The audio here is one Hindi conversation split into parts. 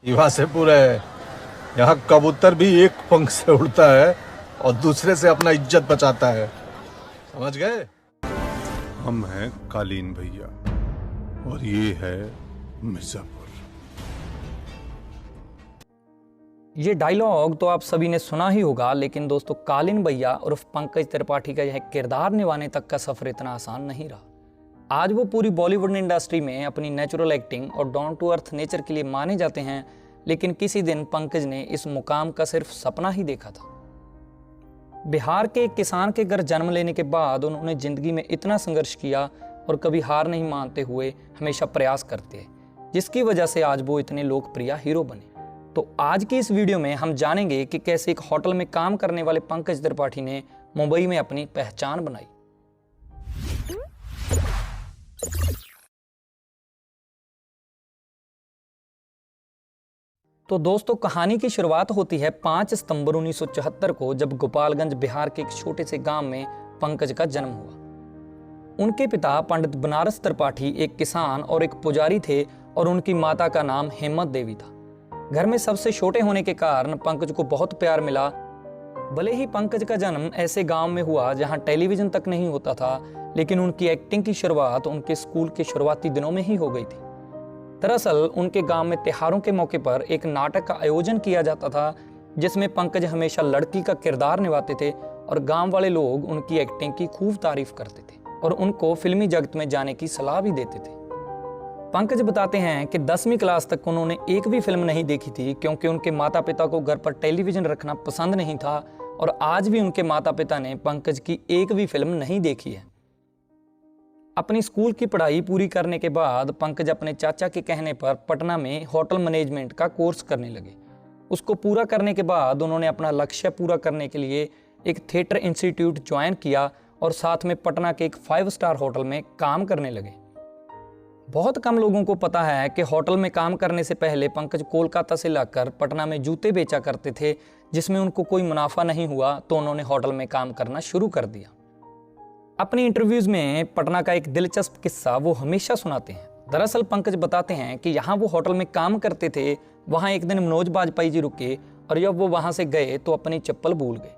यहाँ से पूरे यहाँ कबूतर भी एक पंख से उड़ता है और दूसरे से अपना इज्जत बचाता है, समझ गए। हम हैं कालीन भैया और ये है मिर्जापुर। ये डायलॉग तो आप सभी ने सुना ही होगा, लेकिन दोस्तों कालीन भैया उर्फ पंकज त्रिपाठी का यह किरदार निभाने तक का सफर इतना आसान नहीं रहा। आज वो पूरी बॉलीवुड इंडस्ट्री में अपनी नेचुरल एक्टिंग और डाउन टू अर्थ नेचर के लिए माने जाते हैं, लेकिन किसी दिन पंकज ने इस मुकाम का सिर्फ सपना ही देखा था। बिहार के एक किसान के घर जन्म लेने के बाद उन्होंने जिंदगी में इतना संघर्ष किया और कभी हार नहीं मानते हुए हमेशा प्रयास करते, जिसकी वजह से आज वो इतने लोकप्रिय हीरो बने। तो आज की इस वीडियो में हम जानेंगे कि कैसे एक होटल में काम करने वाले पंकज त्रिपाठी ने मुंबई में अपनी पहचान बनाई। तो दोस्तों कहानी की शुरुआत होती है 5 सितंबर 1974 को, जब गोपालगंज बिहार के एक छोटे से गांव में पंकज का जन्म हुआ। उनके पिता पंडित बनारस त्रिपाठी एक किसान और एक पुजारी थे और उनकी माता का नाम हेमत देवी था। घर में सबसे छोटे होने के कारण पंकज को बहुत प्यार मिला। भले ही पंकज का जन्म ऐसे गांव में हुआ जहां टेलीविजन तक नहीं होता था, लेकिन उनकी एक्टिंग की शुरुआत उनके स्कूल के शुरुआती दिनों में ही हो गई थी। दरअसल उनके गांव में त्योहारों के मौके पर एक नाटक का आयोजन किया जाता था, जिसमें पंकज हमेशा लड़की का किरदार निभाते थे और गांव वाले लोग उनकी एक्टिंग की खूब तारीफ करते थे और उनको फिल्मी जगत में जाने की सलाह भी देते थे। पंकज बताते हैं कि 10वीं क्लास तक उन्होंने एक भी फिल्म नहीं देखी थी, क्योंकि उनके माता पिता को घर पर टेलीविजन रखना पसंद नहीं था और आज भी उनके माता पिता ने पंकज की एक भी फिल्म नहीं देखी है। अपनी स्कूल की पढ़ाई पूरी करने के बाद पंकज अपने चाचा के कहने पर पटना में होटल मैनेजमेंट का कोर्स करने लगे। उसको पूरा करने के बाद उन्होंने अपना लक्ष्य पूरा करने के लिए एक थिएटर इंस्टीट्यूट ज्वाइन किया और साथ में पटना के एक 5 स्टार होटल में काम करने लगे। बहुत कम लोगों को पता है कि होटल में काम करने से पहले पंकज कोलकाता से लाकर पटना में जूते बेचा करते थे, जिसमें उनको कोई मुनाफा नहीं हुआ तो उन्होंने होटल में काम करना शुरू कर दिया। अपनी इंटरव्यूज में पटना का एक दिलचस्प किस्सा वो हमेशा सुनाते हैं। दरअसल पंकज बताते हैं कि यहाँ वो होटल में काम करते थे, वहाँ एक दिन मनोज बाजपेयी जी रुके और जब वो वहाँ से गए तो अपनी चप्पल भूल गए।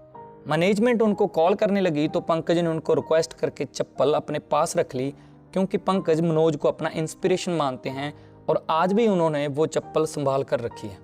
मैनेजमेंट उनको कॉल करने लगी तो पंकज ने उनको रिक्वेस्ट करके चप्पल अपने पास रख ली, क्योंकि पंकज मनोज को अपना इंस्पिरेशन मानते हैं और आज भी उन्होंने वो चप्पल संभाल कर रखी है।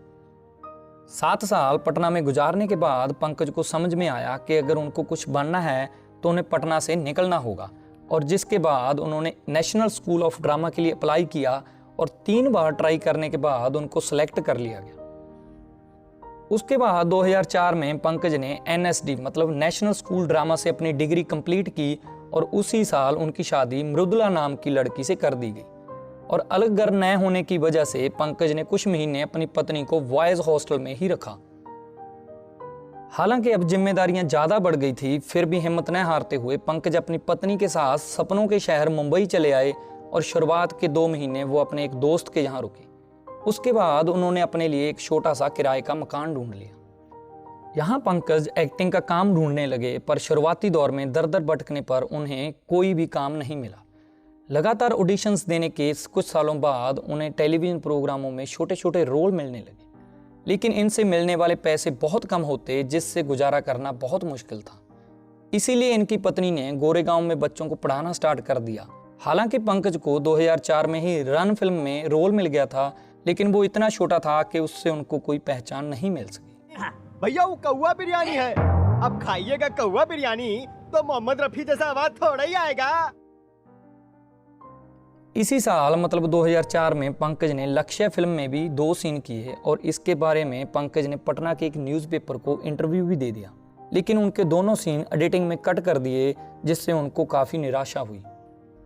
7 साल पटना में गुजारने के बाद पंकज को समझ में आया कि अगर उनको कुछ बनना है तो उन्हें पटना से निकलना होगा, और जिसके बाद उन्होंने नेशनल स्कूल ऑफ ड्रामा के लिए अप्लाई किया और 3 बार ट्राई करने के बाद उनको सेलेक्ट कर लिया गया। उसके बाद 2004 में पंकज ने NSD मतलब नेशनल स्कूल ड्रामा से अपनी डिग्री कंप्लीट की और उसी साल उनकी शादी मृदुला नाम की लड़की से कर दी गई। और अलग घर न होने की वजह से पंकज ने कुछ महीने अपनी पत्नी को बॉयज हॉस्टल में ही रखा। हालांकि अब जिम्मेदारियां ज्यादा बढ़ गई थी, फिर भी हिम्मत न हारते हुए पंकज अपनी पत्नी के साथ सपनों के शहर मुंबई चले आए और शुरुआत के 2 महीने वो अपने एक दोस्त के यहाँ रुके। उसके बाद उन्होंने अपने लिए एक छोटा सा किराए का मकान ढूंढ लिया। यहाँ पंकज एक्टिंग का काम ढूंढने लगे, पर शुरुआती दौर में दर दर भटकने पर उन्हें कोई भी काम नहीं मिला। लगातार ऑडिशंस देने के कुछ सालों बाद उन्हें टेलीविजन प्रोग्रामों में छोटे छोटे रोल मिलने लगे, लेकिन इनसे मिलने वाले पैसे बहुत कम होते, जिससे गुजारा करना बहुत मुश्किल था। इसीलिए इनकी पत्नी ने गोरेगांव में बच्चों को पढ़ाना स्टार्ट कर दिया। हालांकि पंकज को 2004 में ही रन फिल्म में रोल मिल गया था, लेकिन वो इतना छोटा था कि उससे उनको कोई पहचान नहीं मिल सकी। भैया वो कौवा बिरयानी है, अब खाइएगा कौवा बिरयानी तो मोहम्मद रफी जैसा आवाज थोड़ा ही आएगा। इसी साल मतलब 2004 में पंकज ने लक्ष्य फिल्म में भी 2 सीन किए और इसके बारे में पंकज ने पटना के एक न्यूज़पेपर को इंटरव्यू भी दे दिया, लेकिन उनके दोनों सीन एडिटिंग में कट कर दिए, जिससे उनको काफ़ी निराशा हुई।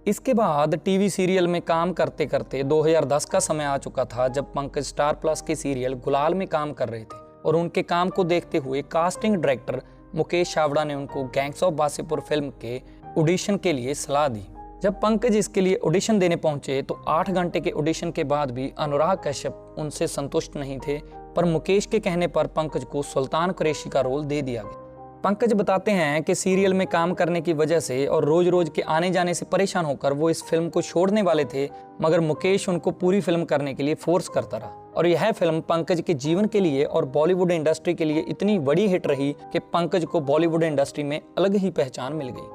इसके बाद टीवी सीरियल में काम करते करते 2010 का समय आ चुका था, जब पंकज स्टार प्लस के सीरियल गुलाल में काम कर रहे थे और उनके काम को देखते हुए कास्टिंग डायरेक्टर मुकेश छाबड़ा ने उनको गैंग्स ऑफ वासेपुर फिल्म के ऑडिशन के लिए सलाह दी। जब पंकज इसके लिए ऑडिशन देने पहुंचे तो 8 घंटे के ऑडिशन के बाद भी अनुराग कश्यप उनसे संतुष्ट नहीं थे, पर मुकेश के कहने पर पंकज को सुल्तान कुरैशी का रोल दे दिया गया। पंकज बताते हैं कि सीरियल में काम करने की वजह से और रोज रोज के आने जाने से परेशान होकर वो इस फिल्म को छोड़ने वाले थे, मगर मुकेश उनको पूरी फिल्म करने के लिए फोर्स करता रहा और यह फिल्म पंकज के जीवन के लिए और बॉलीवुड इंडस्ट्री के लिए इतनी बड़ी हिट रही कि पंकज को बॉलीवुड इंडस्ट्री में अलग ही पहचान मिल गई।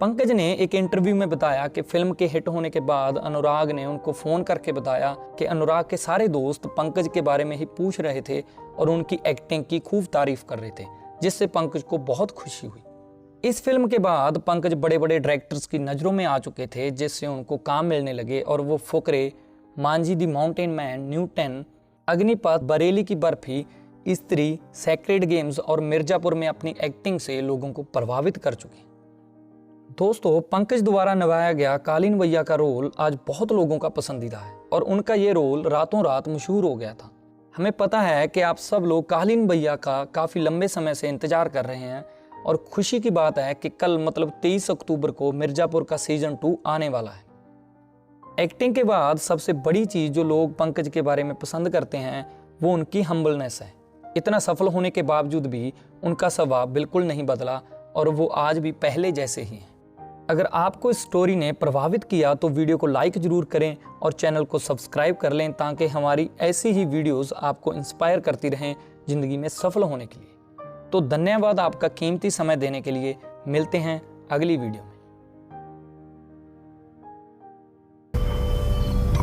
पंकज ने एक इंटरव्यू में बताया कि फिल्म के हिट होने के बाद अनुराग ने उनको फोन करके बताया कि अनुराग के सारे दोस्त पंकज के बारे में ही पूछ रहे थे और उनकी एक्टिंग की खूब तारीफ कर रहे थे, जिससे पंकज को बहुत खुशी हुई। इस फिल्म के बाद पंकज बड़े बड़े डायरेक्टर्स की नज़रों में आ चुके थे, जिससे उनको काम मिलने लगे और वो Fukrey, Manjhi the mountain man, Newton, Agneepath, Bareilly Ki Barfi, स्त्री, सेक्रेड गेम्स और मिर्जापुर में अपनी एक्टिंग से लोगों को प्रभावित कर चुके। दोस्तों, पंकज द्वारा निभाया गया कालीन भैया का रोल आज बहुत लोगों का पसंदीदा है और उनका ये रोल रातों रात मशहूर हो गया था। हमें पता है कि आप सब लोग कालीन भैया का काफ़ी लंबे समय से इंतजार कर रहे हैं और खुशी की बात है कि कल मतलब 23 अक्टूबर को मिर्जापुर का सीजन 2 आने वाला है। एक्टिंग के बाद सबसे बड़ी चीज़ जो लोग पंकज के बारे में पसंद करते हैं वो उनकी हम्बलनेस है। इतना सफल होने के बावजूद भी उनका स्वभाव बिल्कुल नहीं बदला और वो आज भी पहले जैसे ही हैं। अगर आपको इस स्टोरी ने प्रभावित किया तो वीडियो को लाइक ज़रूर करें और चैनल को सब्सक्राइब कर लें ताकि हमारी ऐसी ही वीडियोस आपको इंस्पायर करती रहें ज़िंदगी में सफल होने के लिए। तो धन्यवाद आपका कीमती समय देने के लिए। मिलते हैं अगली वीडियो में।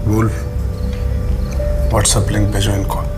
बोल व्हाट्सएप लिंक भेजो इनको।